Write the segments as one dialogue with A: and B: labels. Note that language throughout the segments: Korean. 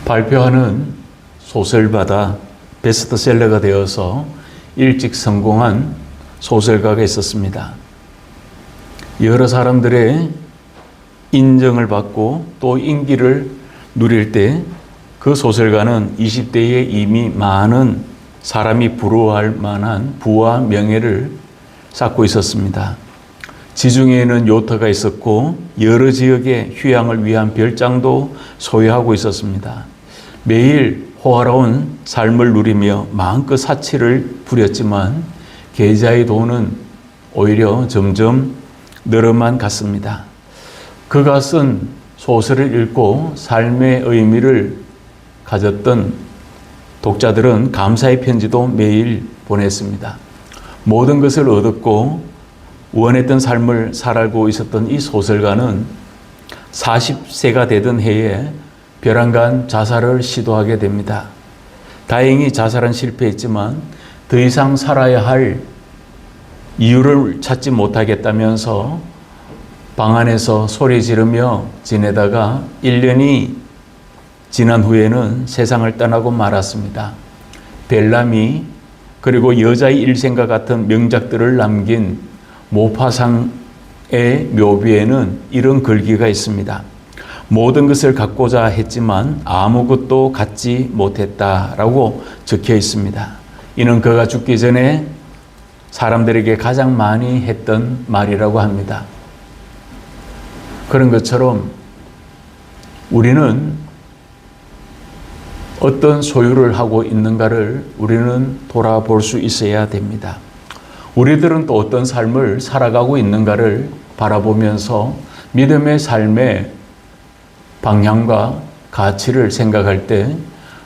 A: 발표하는 소설마다 베스트셀러가 되어서 일찍 성공한 소설가가 있었습니다. 여러 사람들의 인정을 받고 또 인기를 누릴 때 그 소설가는 20대에 이미 많은 사람이 부러워할 만한 부와 명예를 쌓고 있었습니다. 지중해에는 요트가 있었고 여러 지역의 휴양을 위한 별장도 소유하고 있었습니다. 매일 호화로운 삶을 누리며 마음껏 사치를 부렸지만 계좌의 돈은 오히려 점점 늘어만 갔습니다. 그가 쓴 소설을 읽고 삶의 의미를 가졌던 독자들은 감사의 편지도 매일 보냈습니다. 모든 것을 얻었고 원했던 삶을 살아가고 있었던 이 소설가는 40세가 되던 해에 벼랑간 자살을 시도하게 됩니다. 다행히 자살은 실패했지만 더 이상 살아야 할 이유를 찾지 못하겠다면서 방 안에서 소리 지르며 지내다가 1년이 지난 후에는 세상을 떠나고 말았습니다. 벨라미 그리고 여자의 일생과 같은 명작들을 남긴 모파상의 묘비에는 이런 글귀가 있습니다. 모든 것을 갖고자 했지만 아무것도 갖지 못했다라고 적혀 있습니다. 이는 그가 죽기 전에 사람들에게 가장 많이 했던 말이라고 합니다. 그런 것처럼 우리는 어떤 소유를 하고 있는가를 우리는 돌아볼 수 있어야 됩니다. 우리들은 또 어떤 삶을 살아가고 있는가를 바라보면서 믿음의 삶의 방향과 가치를 생각할 때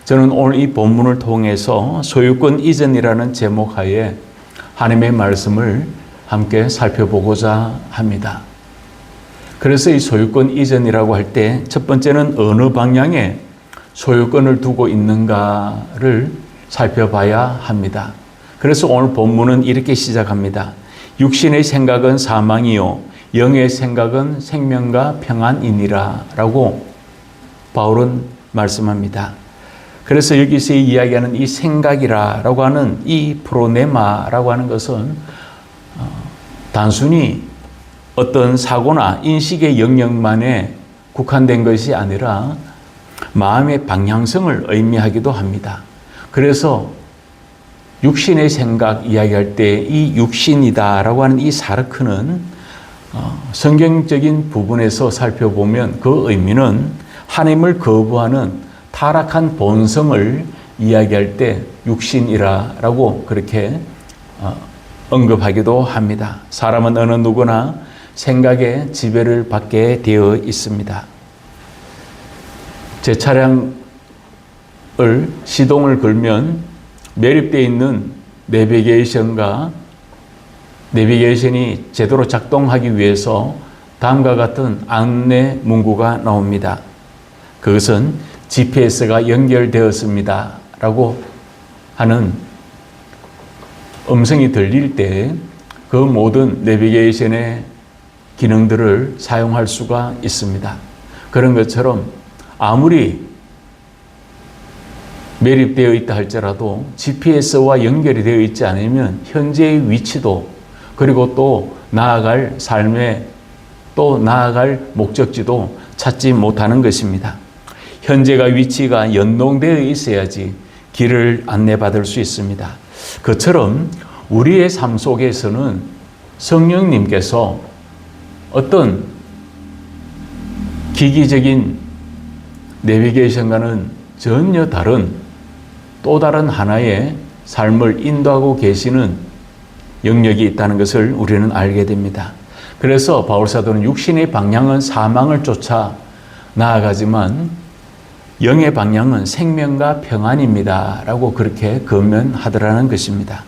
A: 저는 오늘 이 본문을 통해서 소유권 이전이라는 제목 하에 하나님의 말씀을 함께 살펴보고자 합니다. 그래서 이 소유권 이전이라고 할 때 첫 번째는 어느 방향에 소유권을 두고 있는가를 살펴봐야 합니다. 그래서 오늘 본문은 이렇게 시작합니다. 육신의 생각은 사망이요 영의 생각은 생명과 평안이니라 라고 바울은 말씀합니다. 그래서 여기서 이야기하는 이 생각이라고 하는 이 프로네마라고 하는 것은 단순히 어떤 사고나 인식의 영역만에 국한된 것이 아니라 마음의 방향성을 의미하기도 합니다. 그래서 육신의 생각 이야기할 때 이 육신이다라고 하는 이 사르크는 성경적인 부분에서 살펴보면 그 의미는 하나님을 거부하는 타락한 본성을 이야기할 때 육신이라고 그렇게 언급하기도 합니다. 사람은 어느 누구나 생각에 지배를 받게 되어 있습니다. 제 차량을 시동을 걸면 매립되어 있는 내비게이션이 제대로 작동하기 위해서 다음과 같은 안내 문구가 나옵니다. 그것은 GPS가 연결되었습니다 라고 하는 음성이 들릴 때 그 모든 내비게이션의 기능들을 사용할 수가 있습니다. 그런 것처럼 아무리 매립되어 있다 할지라도 GPS와 연결이 되어 있지 않으면 현재의 위치도 그리고 또 나아갈 삶의 또 나아갈 목적지도 찾지 못하는 것입니다. 현재가 위치가 연동되어 있어야지 길을 안내받을 수 있습니다. 그처럼 우리의 삶 속에서는 성령님께서 어떤 기기적인 내비게이션과는 전혀 다른 또 다른 하나의 삶을 인도하고 계시는 영역이 있다는 것을 우리는 알게 됩니다. 그래서 바울사도는 육신의 방향은 사망을 쫓아 나아가지만 영의 방향은 생명과 평안입니다 라고 그렇게 권면하더라는 것입니다.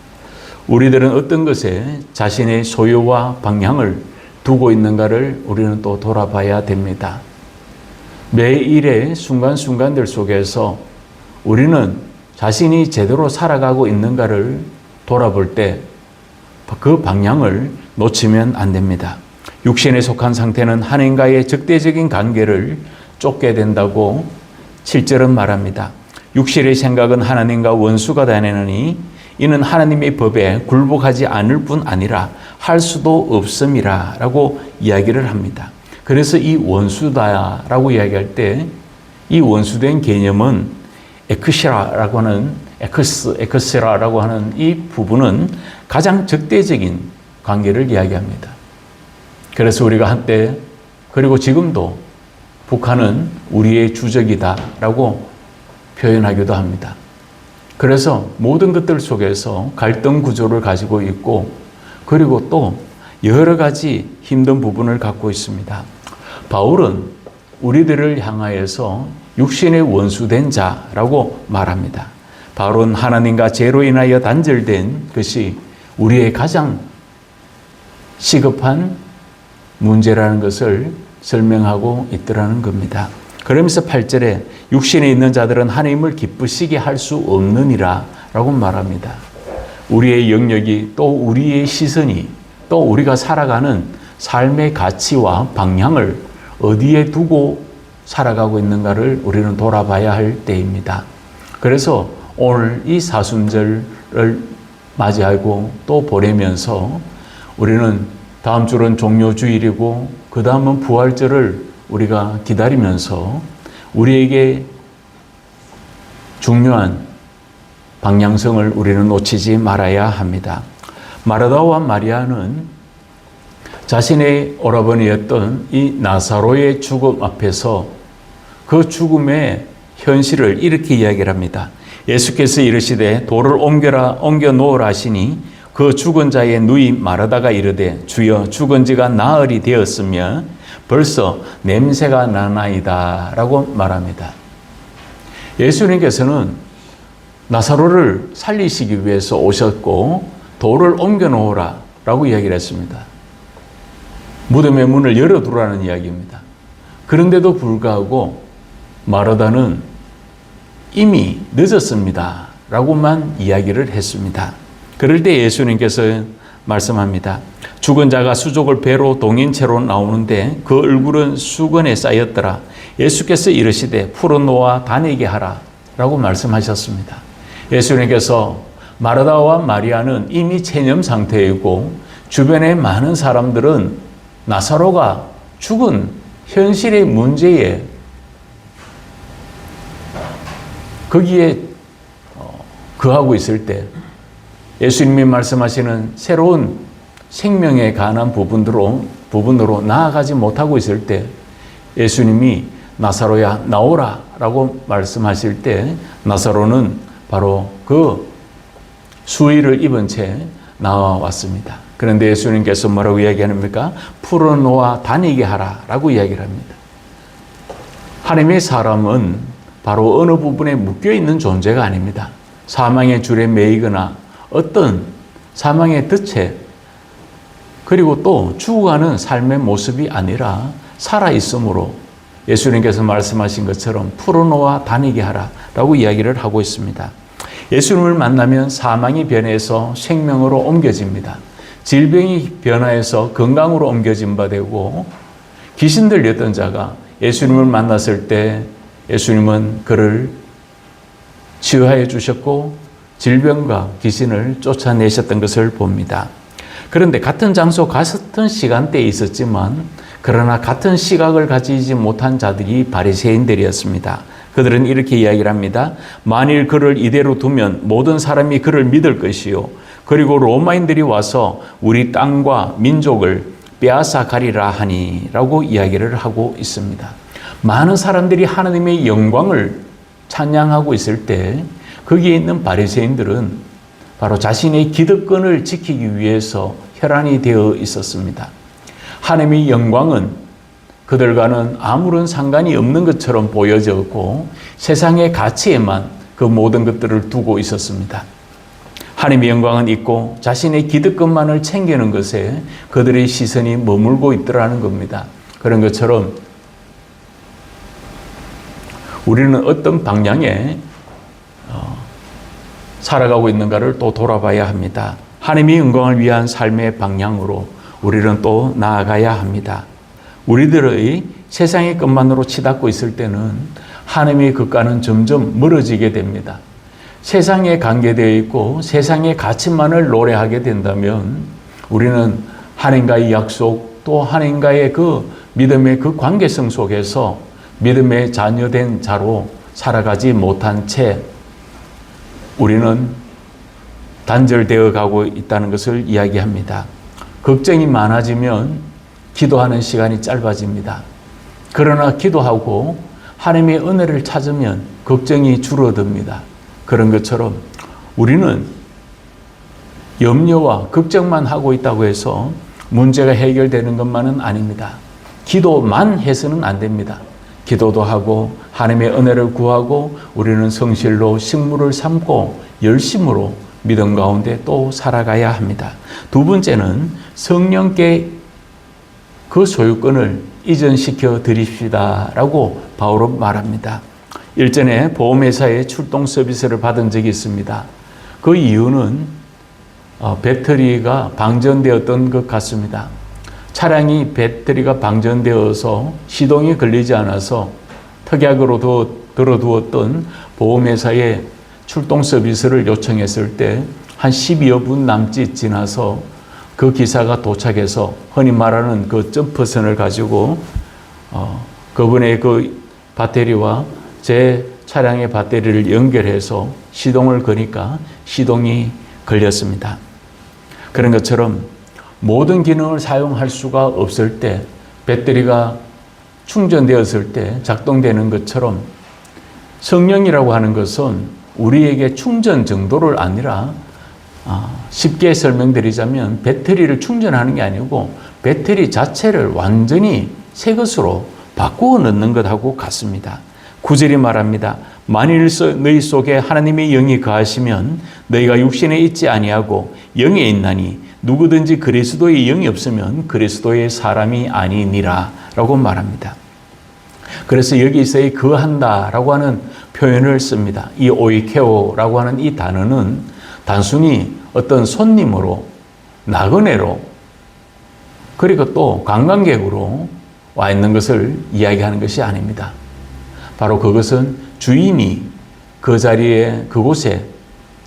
A: 우리들은 어떤 것에 자신의 소유와 방향을 두고 있는가를 우리는 또 돌아봐야 됩니다. 매일의 순간순간들 속에서 우리는 자신이 제대로 살아가고 있는가를 돌아볼 때 그 방향을 놓치면 안 됩니다. 육신에 속한 상태는 하나님과의 적대적인 관계를 쫓게 된다고 7절은 말합니다. 육신의 생각은 하나님과 원수가 되느니 이는 하나님의 법에 굴복하지 않을 뿐 아니라 할 수도 없음이라 라고 이야기를 합니다. 그래서 이 원수다라고 이야기할 때 이 원수된 개념은 에크시라라고 하는 에크스라라고 하는 이 부분은 가장 적대적인 관계를 이야기합니다. 그래서 우리가 한때 그리고 지금도 북한은 우리의 주적이다라고 표현하기도 합니다. 그래서 모든 것들 속에서 갈등 구조를 가지고 있고 그리고 또 여러 가지 힘든 부분을 갖고 있습니다. 바울은 우리들을 향하여서 육신의 원수된 자라고 말합니다. 바울은 하나님과 죄로 인하여 단절된 것이 우리의 가장 시급한 문제라는 것을 설명하고 있더라는 겁니다. 그러면서 8절에 육신에 있는 자들은 하나님을 기쁘시게 할 수 없느니라 라고 말합니다. 우리의 영역이 또 우리의 시선이 또 우리가 살아가는 삶의 가치와 방향을 어디에 두고 살아가고 있는가를 우리는 돌아봐야 할 때입니다. 그래서 오늘 이 사순절을 맞이하고 또 보내면서 우리는 다음 주는 종료주일이고 그 다음은 부활절을 우리가 기다리면서 우리에게 중요한 방향성을 우리는 놓치지 말아야 합니다. 마르다와 마리아는 자신의 오라버니였던 이 나사로의 죽음 앞에서 그 죽음의 현실을 이렇게 이야기를 합니다. 예수께서 이르시되 돌을 옮겨 놓으라 하시니 그 죽은 자의 누이 마르다가 이르되 주여 죽은 지가 나흘이 되었으며 벌써 냄새가 나나이다 라고 말합니다. 예수님께서는 나사로를 살리시기 위해서 오셨고 돌을 옮겨 놓으라 라고 이야기를 했습니다. 무덤의 문을 열어두라는 이야기입니다. 그런데도 불구하고 마르다는 이미 늦었습니다 라고만 이야기를 했습니다. 그럴 때 예수님께서 말씀합니다. 죽은 자가 수족을 배로 동인 채로 나오는데 그 얼굴은 수건에 쌓였더라. 예수께서 이르시되 풀어놓아 다니게 하라 라고 말씀하셨습니다. 예수님께서 마르다와 마리아는 이미 체념 상태이고 주변의 많은 사람들은 나사로가 죽은 현실의 문제에 거기에 거하고 있을 때 예수님이 말씀하시는 새로운 생명에 관한 부분으로 나아가지 못하고 있을 때 예수님이 나사로야 나오라 라고 말씀하실 때 나사로는 바로 그 수의를 입은 채 나와왔습니다. 그런데 예수님께서 뭐라고 이야기합니까? 풀어놓아 다니게 하라 라고 이야기를 합니다. 하나님의 사람은 바로 어느 부분에 묶여있는 존재가 아닙니다. 사망의 줄에 매이거나 어떤 사망의 덫에 그리고 또 죽어가는 삶의 모습이 아니라 살아있으므로 예수님께서 말씀하신 것처럼 풀어놓아 다니게 하라 라고 이야기를 하고 있습니다. 예수님을 만나면 사망이 변해서 생명으로 옮겨집니다. 질병이 변화해서 건강으로 옮겨진 바 되고 귀신 들렸던 자가 예수님을 만났을 때 예수님은 그를 치유하여 주셨고 질병과 귀신을 쫓아내셨던 것을 봅니다. 그런데 같은 장소, 같은 시간대에 있었지만 그러나 같은 시각을 가지지 못한 자들이 바리새인들이었습니다. 그들은 이렇게 이야기를 합니다. 만일 그를 이대로 두면 모든 사람이 그를 믿을 것이요. 그리고 로마인들이 와서 우리 땅과 민족을 빼앗아 가리라 하니 라고 이야기를 하고 있습니다. 많은 사람들이 하나님의 영광을 찬양하고 있을 때 거기에 있는 바리새인들은 바로 자신의 기득권을 지키기 위해서 혈안이 되어 있었습니다. 하나님의 영광은 그들과는 아무런 상관이 없는 것처럼 보여졌고 세상의 가치에만 그 모든 것들을 두고 있었습니다. 하나님의 영광은 있고 자신의 기득권만을 챙기는 것에 그들의 시선이 머물고 있더라는 겁니다. 그런 것처럼 우리는 어떤 방향에 살아가고 있는가를 또 돌아봐야 합니다. 하나님의 영광을 위한 삶의 방향으로 우리는 또 나아가야 합니다. 우리들의 세상의 것만으로 치닫고 있을 때는 하나님의 것과는 점점 멀어지게 됩니다. 세상에 관계되어 있고 세상의 가치만을 노래하게 된다면 우리는 하나님과의 약속 또 하나님과의 그 믿음의 그 관계성 속에서 믿음의 자녀된 자로 살아가지 못한 채 우리는 단절되어 가고 있다는 것을 이야기합니다. 걱정이 많아지면 기도하는 시간이 짧아집니다. 그러나 기도하고 하나님의 은혜를 찾으면 걱정이 줄어듭니다. 그런 것처럼 우리는 염려와 걱정만 하고 있다고 해서 문제가 해결되는 것만은 아닙니다. 기도만 해서는 안 됩니다. 기도도 하고 하나님의 은혜를 구하고 우리는 성실로 식물을 삼고 열심으로 믿음 가운데 또 살아가야 합니다. 두 번째는 성령께 그 소유권을 이전시켜 드립시다 라고 바울은 말합니다. 일전에 보험회사에 출동 서비스를 받은 적이 있습니다. 그 이유는 배터리가 방전되었던 것 같습니다. 차량이 배터리가 방전되어서 시동이 걸리지 않아서 특약으로 들어두었던 보험회사에 출동 서비스를 요청했을 때 한 12여 분 남짓 지나서 그 기사가 도착해서 흔히 말하는 그 점퍼선을 가지고 그분의 그 배터리와 제 차량의 배터리를 연결해서 시동을 거니까 시동이 걸렸습니다. 그런 것처럼 모든 기능을 사용할 수가 없을 때 배터리가 충전되었을 때 작동되는 것처럼 성령이라고 하는 것은 우리에게 충전 정도를 아니라 쉽게 설명드리자면 배터리를 충전하는 게 아니고 배터리 자체를 완전히 새 것으로 바꾸어 넣는 것하고 같습니다. 9절이 말합니다. 만일 너희 속에 하나님의 영이 거하시면 너희가 육신에 있지 아니하고 영에 있나니 누구든지 그리스도의 영이 없으면 그리스도의 사람이 아니니라 라고 말합니다. 그래서 여기서의 거한다 라고 하는 표현을 씁니다. 이 오이케오라고 하는 이 단어는 단순히 어떤 손님으로 나그네로 그리고 또 관광객으로 와 있는 것을 이야기하는 것이 아닙니다. 바로 그것은 주인이 그 자리에 그곳에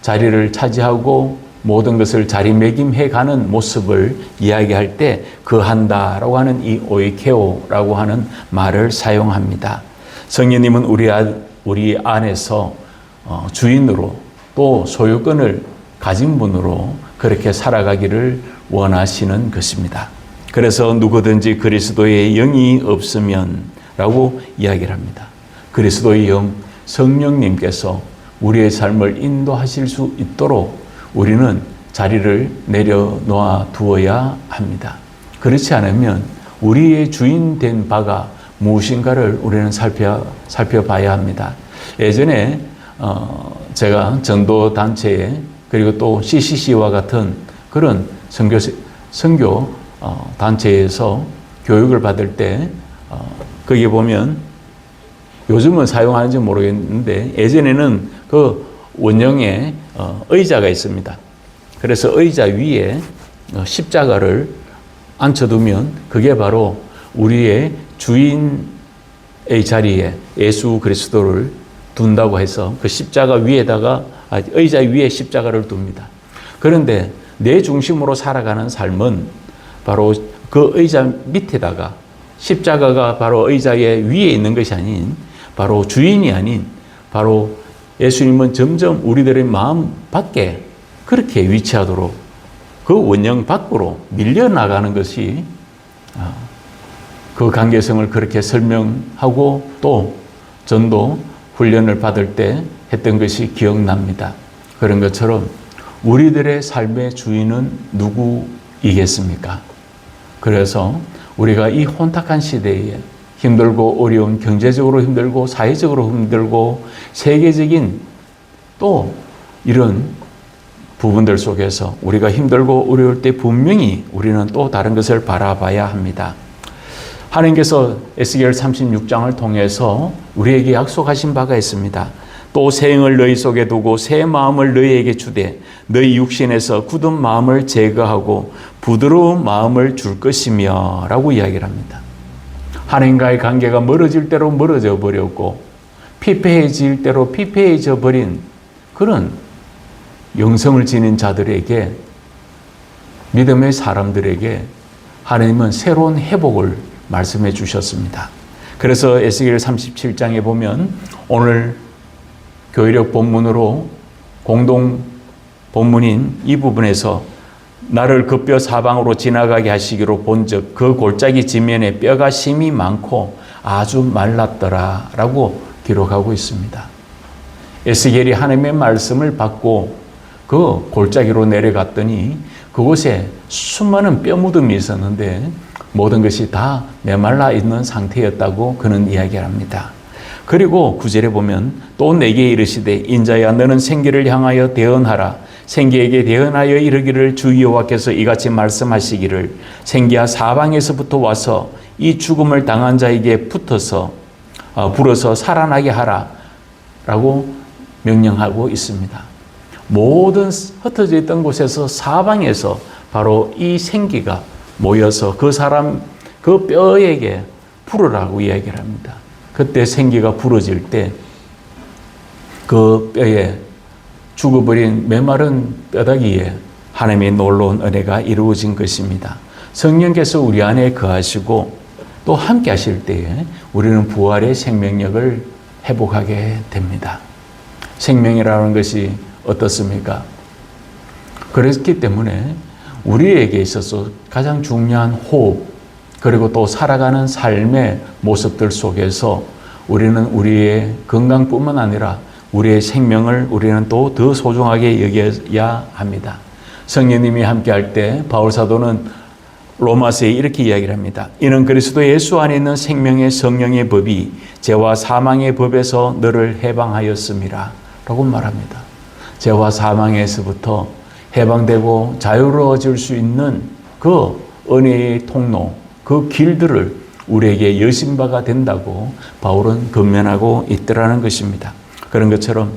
A: 자리를 차지하고 모든 것을 자리매김해 가는 모습을 이야기할 때 거한다라고 하는 이 오이케오라고 하는 말을 사용합니다. 성령님은 우리 안에서 주인으로 또 소유권을 가진 분으로 그렇게 살아가기를 원하시는 것입니다. 그래서 누구든지 그리스도의 영이 없으면 라고 이야기를 합니다. 그리스도의 영, 성령님께서 우리의 삶을 인도하실 수 있도록 우리는 자리를 내려놓아 두어야 합니다. 그렇지 않으면 우리의 주인 된 바가 무엇인가를 우리는 살펴봐야 합니다. 예전에 제가 전도 단체에 그리고 또 CCC와 같은 그런 선교 단체에서 교육을 받을 때 거기 보면 요즘은 사용하는지 모르겠는데 예전에는 그 원형에 의자가 있습니다. 그래서 의자 위에 십자가를 앉혀두면 그게 바로 우리의 주인의 자리에 예수 그리스도를 둔다고 해서 그 십자가 위에다가 의자 위에 십자가를 둡니다. 그런데 내 중심으로 살아가는 삶은 바로 그 의자 밑에다가 십자가가 바로 의자의 위에 있는 것이 아닌 바로 주인이 아닌 바로 예수님은 점점 우리들의 마음 밖에 그렇게 위치하도록 그 원형 밖으로 밀려나가는 것이 그 관계성을 그렇게 설명하고 또 전도 훈련을 받을 때 했던 것이 기억납니다. 그런 것처럼 우리들의 삶의 주인은 누구이겠습니까? 그래서 우리가 이 혼탁한 시대에 힘들고 어려운 경제적으로 힘들고 사회적으로 힘들고 세계적인 또 이런 부분들 속에서 우리가 힘들고 어려울 때 분명히 우리는 또 다른 것을 바라봐야 합니다. 하나님께서 에스겔 36장을 통해서 우리에게 약속하신 바가 있습니다. 또 새 영을 너희 속에 두고 새 마음을 너희에게 주되 너희 육신에서 굳은 마음을 제거하고 부드러운 마음을 줄 것이며 라고 이야기를 합니다. 하나님과의 관계가 멀어질 대로 멀어져 버렸고 피폐해질 대로 피폐해져 버린 그런 영성을 지닌 자들에게, 믿음의 사람들에게 하나님은 새로운 회복을 말씀해 주셨습니다. 그래서 에스겔 37장에 보면 오늘 교회력 본문으로 공동 본문인 이 부분에서 나를 그 뼈 사방으로 지나가게 하시기로 본즉 그 골짜기 지면에 뼈가 심이 많고 아주 말랐더라 라고 기록하고 있습니다. 에스겔이 하나님의 말씀을 받고 그 골짜기로 내려갔더니 그곳에 수많은 뼈 무덤이 있었는데 모든 것이 다 메말라 있는 상태였다고 그는 이야기를 합니다. 그리고 9절에 보면 또 내게 이르시되 인자야 너는 생기를 향하여 대언하라. 생기에게 대언하여 이르기를 주 여호와께서 이같이 말씀하시기를 생기야 사방에서부터 와서 이 죽음을 당한 자에게 불어서 살아나게 하라 라고 명령하고 있습니다. 모든 흩어져 있던 곳에서 사방에서 바로 이 생기가 모여서 그 사람 그 뼈에게 불으라고 이야기를 합니다. 그때 생기가 부러질 때 그 뼈에 죽어버린 메마른 뼈다귀에 하나님의 놀라운 은혜가 이루어진 것입니다. 성령께서 우리 안에 거하시고 또 함께 하실 때에 우리는 부활의 생명력을 회복하게 됩니다. 생명이라는 것이 어떻습니까? 그렇기 때문에 우리에게 있어서 가장 중요한 호흡, 그리고 또 살아가는 삶의 모습들 속에서 우리는 우리의 건강뿐만 아니라 우리의 생명을 우리는 또 더 소중하게 여겨야 합니다. 성령님이 함께 할 때 바울 사도는 로마서에 이렇게 이야기를 합니다. 이는 그리스도 예수 안에 있는 생명의 성령의 법이 죄와 사망의 법에서 너를 해방하였음이라 라고 말합니다. 죄와 사망에서부터 해방되고 자유로워질 수 있는 그 은혜의 통로, 그 길들을 우리에게 여신 바가 된다고 바울은 권면하고 있더라는 것입니다. 그런 것처럼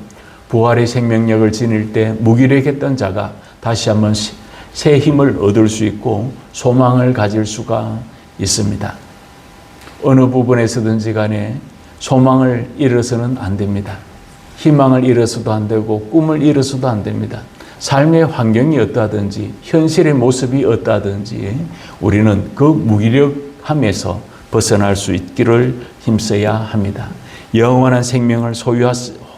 A: 부활의 생명력을 지닐 때 무기력했던 자가 다시 한번 새 힘을 얻을 수 있고 소망을 가질 수가 있습니다. 어느 부분에서든지 간에 소망을 잃어서는 안 됩니다. 희망을 잃어서도 안 되고 꿈을 잃어서도 안 됩니다. 삶의 환경이 어떠하든지 현실의 모습이 어떠하든지 우리는 그 무기력함에서 벗어날 수 있기를 힘써야 합니다. 영원한 생명을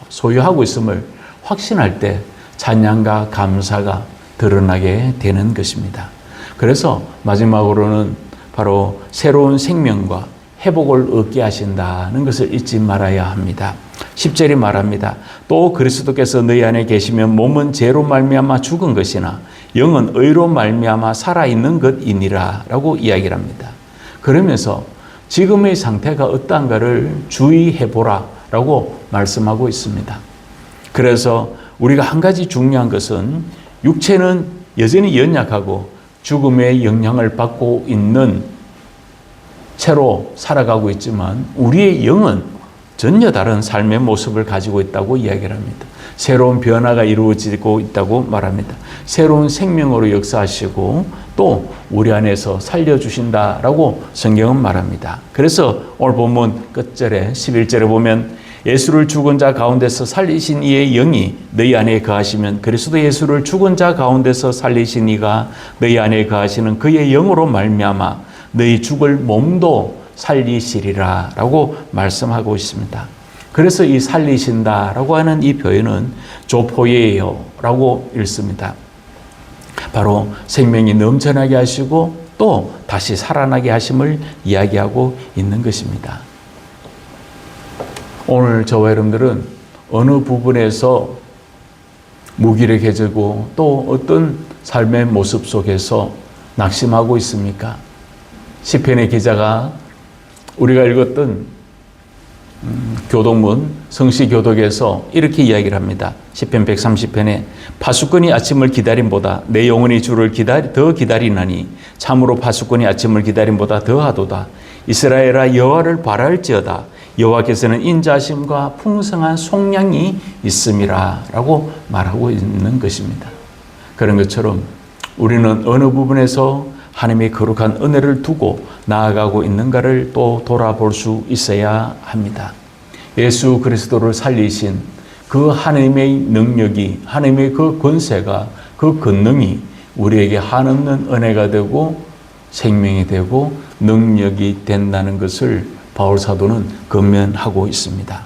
A: 소유하고 있음을 확신할 때 찬양과 감사가 드러나게 되는 것입니다. 그래서 마지막으로는 바로 새로운 생명과 회복을 얻게 하신다는 것을 잊지 말아야 합니다. 10절이 말합니다. 또 그리스도께서 너희 안에 계시면 몸은 죄로 말미암아 죽은 것이나 영은 의로 말미암아 살아있는 것이니라 라고 이야기를 합니다. 그러면서 지금의 상태가 어떠한가를 주의해보라 라고 말씀하고 있습니다. 그래서 우리가 한 가지 중요한 것은 육체는 여전히 연약하고 죽음의 영향을 받고 있는 채로 살아가고 있지만 우리의 영은 전혀 다른 삶의 모습을 가지고 있다고 이야기를 합니다. 새로운 변화가 이루어지고 있다고 말합니다. 새로운 생명으로 역사하시고 또 우리 안에서 살려주신다라고 성경은 말합니다. 그래서 오늘 본문 끝절에 11절에 보면 예수를 죽은 자 가운데서 살리신 이의 영이 너희 안에 거하시면 그리스도 예수를 죽은 자 가운데서 살리신 이가 너희 안에 거하시는 그의 영으로 말미암아 너희 죽을 몸도 살리시리라 라고 말씀하고 있습니다. 그래서 이 살리신다 라고 하는 이 표현은 조포예요 라고 읽습니다. 바로 생명이 넘쳐나게 하시고 또 다시 살아나게 하심을 이야기하고 있는 것입니다. 오늘 저와 여러분들은 어느 부분에서 무기력해지고 또 어떤 삶의 모습 속에서 낙심하고 있습니까? 시편의 기자가 우리가 읽었던 교독문 성시교독에서 이렇게 이야기를 합니다. 시편 130편에 파수꾼이 아침을 기다림보다 내 영혼이 주를 더 기다리나니 참으로 파수꾼이 아침을 기다림보다 더하도다. 이스라엘아 여호와를 바랄지어다. 여호와께서는 인자하심과 풍성한 속량이 있음이라 라고 말하고 있는 것입니다. 그런 것처럼 우리는 어느 부분에서 하나님의 거룩한 은혜를 두고 나아가고 있는가를 또 돌아볼 수 있어야 합니다. 예수 그리스도를 살리신 그 하나님의 능력이, 하나님의 그 권세가, 그 권능이 우리에게 한없는 은혜가 되고 생명이 되고 능력이 된다는 것을 바울 사도는 권면하고 있습니다.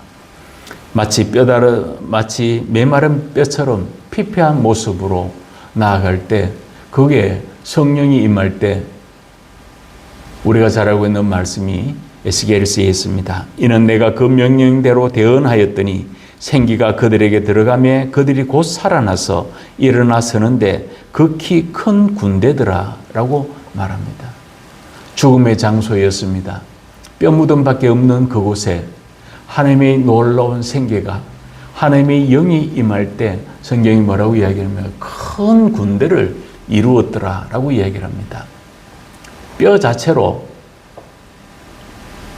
A: 마치 메마른 뼈처럼 피폐한 모습으로 나아갈 때, 그게 성령이 임할 때 우리가 잘 알고 있는 말씀이 에스겔서에 있습니다. 이는 내가 그 명령대로 대언하였더니 생기가 그들에게 들어가며 그들이 곧 살아나서 일어나 서는데 극히 큰 군대더라 라고 말합니다. 죽음의 장소였습니다. 뼈무덤밖에 없는 그곳에 하나님의 놀라운 생계가, 하나님의 영이 임할 때 성경이 뭐라고 이야기하냐면 큰 군대를 이루었더라 라고 이야기를 합니다. 뼈 자체로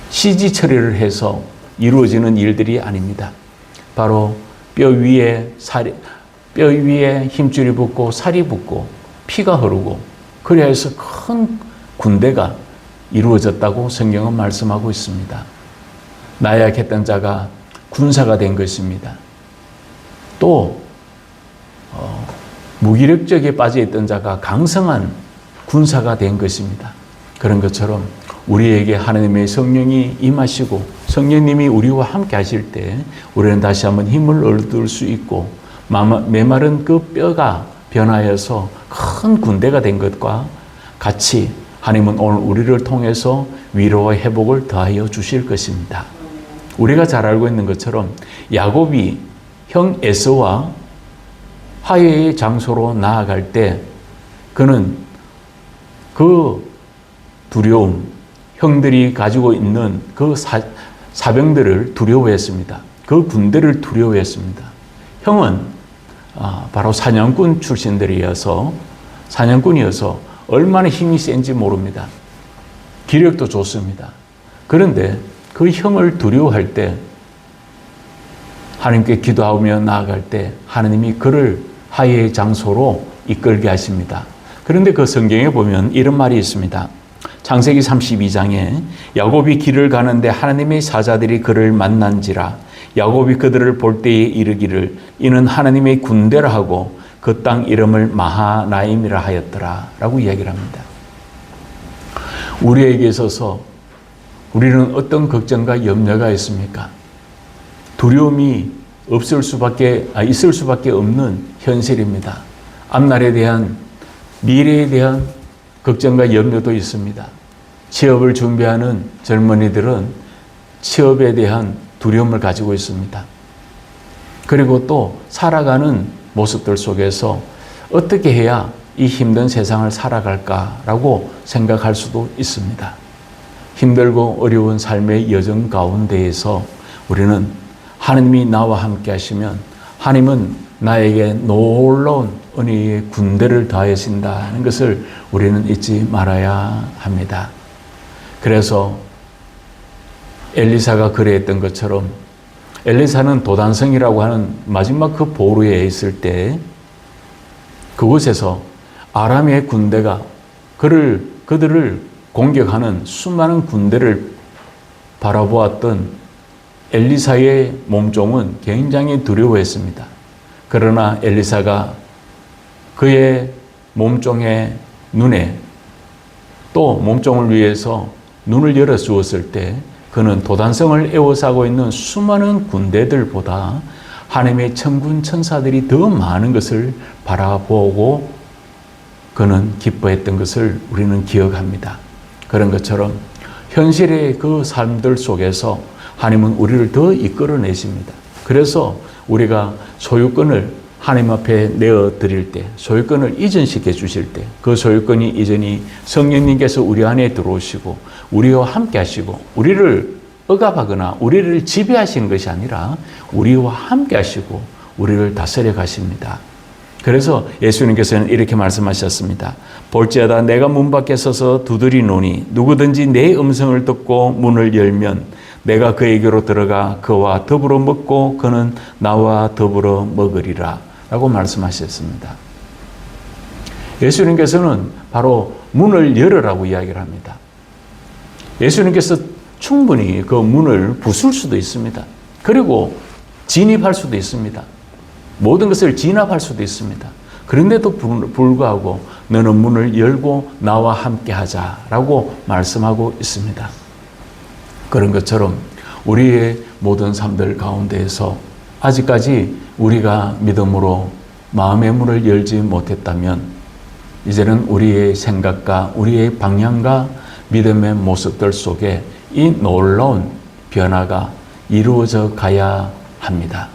A: CG 처리를 해서 이루어지는 일들이 아닙니다. 바로 뼈 위에 힘줄이 붙고 살이 붙고 피가 흐르고 그래야 해서 큰 군대가 이루어졌다고 성경은 말씀하고 있습니다. 나약했던 자가 군사가 된 것입니다. 또 무기력적에 빠져있던 자가 강성한 군사가 된 것입니다. 그런 것처럼 우리에게 하나님의 성령이 임하시고 성령님이 우리와 함께 하실 때 우리는 다시 한번 힘을 얻을 수 있고 메마른 그 뼈가 변하여서 큰 군대가 된 것과 같이 하나님은 오늘 우리를 통해서 위로와 회복을 더하여 주실 것입니다. 우리가 잘 알고 있는 것처럼 야곱이 형 에서와 화해의 장소로 나아갈 때 그는 그 두려움, 형들이 가지고 있는 그 사병들을 두려워했습니다. 그 군대를 두려워했습니다. 형은 바로 사냥꾼이어서 얼마나 힘이 센지 모릅니다. 기력도 좋습니다. 그런데 그 형을 두려워할 때 하나님께 기도하며 나아갈 때 하나님이 그를 화해의 장소로 이끌게 하십니다. 그런데 그 성경에 보면 이런 말이 있습니다. 창세기 32장에 야곱이 길을 가는데 하나님의 사자들이 그를 만난지라 야곱이 그들을 볼 때에 이르기를 이는 하나님의 군대라 하고 그 땅 이름을 마하나임이라 하였더라 라고 이야기를 합니다. 우리에게 있어서 우리는 어떤 걱정과 염려가 있습니까? 두려움이 있을 수밖에 없는 현실입니다. 앞날에 대한 미래에 대한 걱정과 염려도 있습니다. 취업을 준비하는 젊은이들은 취업에 대한 두려움을 가지고 있습니다. 그리고 또 살아가는 모습들 속에서 어떻게 해야 이 힘든 세상을 살아갈까라고 생각할 수도 있습니다. 힘들고 어려운 삶의 여정 가운데에서 우리는 하나님이 나와 함께 하시면 하나님은 나에게 놀라운 은혜의 군대를 더하신다는 것을 우리는 잊지 말아야 합니다. 그래서 엘리사가 그랬던 것처럼 엘리사는 도단성이라고 하는 마지막 그 보루에 있을 때 그곳에서 아람의 군대가 그들을 공격하는 수많은 군대를 바라보았던 엘리사의 몸종은 굉장히 두려워했습니다. 그러나 엘리사가 그의 몸종의 눈에 또 몸종을 위해서 눈을 열어 주었을 때 그는 도단성을 에워싸고 있는 수많은 군대들보다 하나님의 천군 천사들이 더 많은 것을 바라보고 그는 기뻐했던 것을 우리는 기억합니다. 그런 것처럼 현실의 그 삶들 속에서 하나님은 우리를 더 이끌어내십니다. 그래서 우리가 소유권을 하나님 앞에 내어드릴 때, 소유권을 이전시켜 주실 때, 그 소유권이 이전이 성령님께서 우리 안에 들어오시고 우리와 함께 하시고 우리를 억압하거나 우리를 지배하시는 것이 아니라 우리와 함께 하시고 우리를 다스려 가십니다. 그래서 예수님께서는 이렇게 말씀하셨습니다. 볼지어다 내가 문 밖에 서서 두드리노니 누구든지 내 음성을 듣고 문을 열면 내가 그에게로 들어가 그와 더불어 먹고 그는 나와 더불어 먹으리라 라고 말씀하셨습니다. 예수님께서는 바로 문을 열으라고 이야기를 합니다. 예수님께서 충분히 그 문을 부술 수도 있습니다. 그리고 진입할 수도 있습니다. 모든 것을 진압할 수도 있습니다. 그런데도 불구하고 너는 문을 열고 나와 함께 하자라고 말씀하고 있습니다. 그런 것처럼 우리의 모든 삶들 가운데에서 아직까지 우리가 믿음으로 마음의 문을 열지 못했다면 이제는 우리의 생각과 우리의 방향과 믿음의 모습들 속에 이 놀라운 변화가 이루어져 가야 합니다.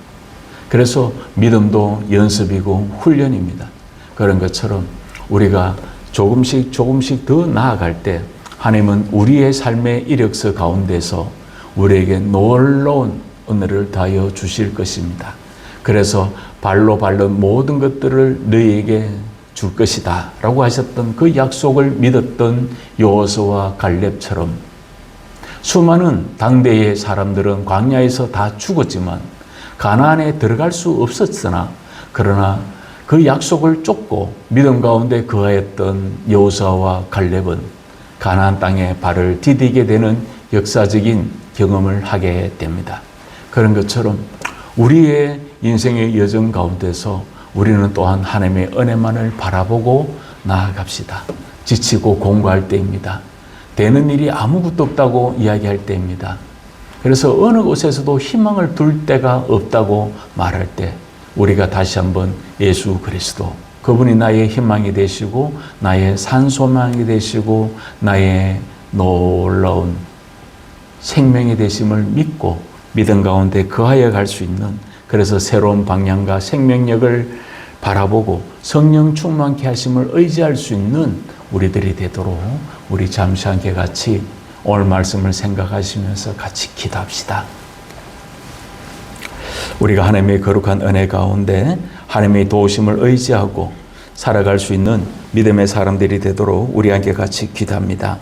A: 그래서 믿음도 연습이고 훈련입니다. 그런 것처럼 우리가 조금씩 더 나아갈 때 하나님은 우리의 삶의 이력서 가운데서 우리에게 놀라운 은혜를 더하여 주실 것입니다. 그래서 발로 밟는 모든 것들을 너희에게 줄 것이다 라고 하셨던 그 약속을 믿었던 여호수아와 갈렙처럼 수많은 당대의 사람들은 광야에서 다 죽었지만 가나안에 들어갈 수 없었으나 그러나 그 약속을 쫓고 믿음 가운데 거하였던 여호수아와 갈렙은 가나안 땅에 발을 디디게 되는 역사적인 경험을 하게 됩니다. 그런 것처럼 우리의 인생의 여정 가운데서 우리는 또한 하나님의 은혜만을 바라보고 나아갑시다. 지치고 공고할 때입니다. 되는 일이 아무것도 없다고 이야기할 때입니다. 그래서 어느 곳에서도 희망을 둘 데가 없다고 말할 때 우리가 다시 한번 예수 그리스도, 그분이 나의 희망이 되시고 나의 산소망이 되시고 나의 놀라운 생명이 되심을 믿고 믿음 가운데 거하여 갈 수 있는, 그래서 새로운 방향과 생명력을 바라보고 성령 충만케 하심을 의지할 수 있는 우리들이 되도록 우리 잠시 함께 같이 오늘 말씀을 생각하시면서 같이 기도합시다. 우리가 하나님의 거룩한 은혜 가운데 하나님의 도우심을 의지하고 살아갈 수 있는 믿음의 사람들이 되도록 우리 함께 같이 기도합니다.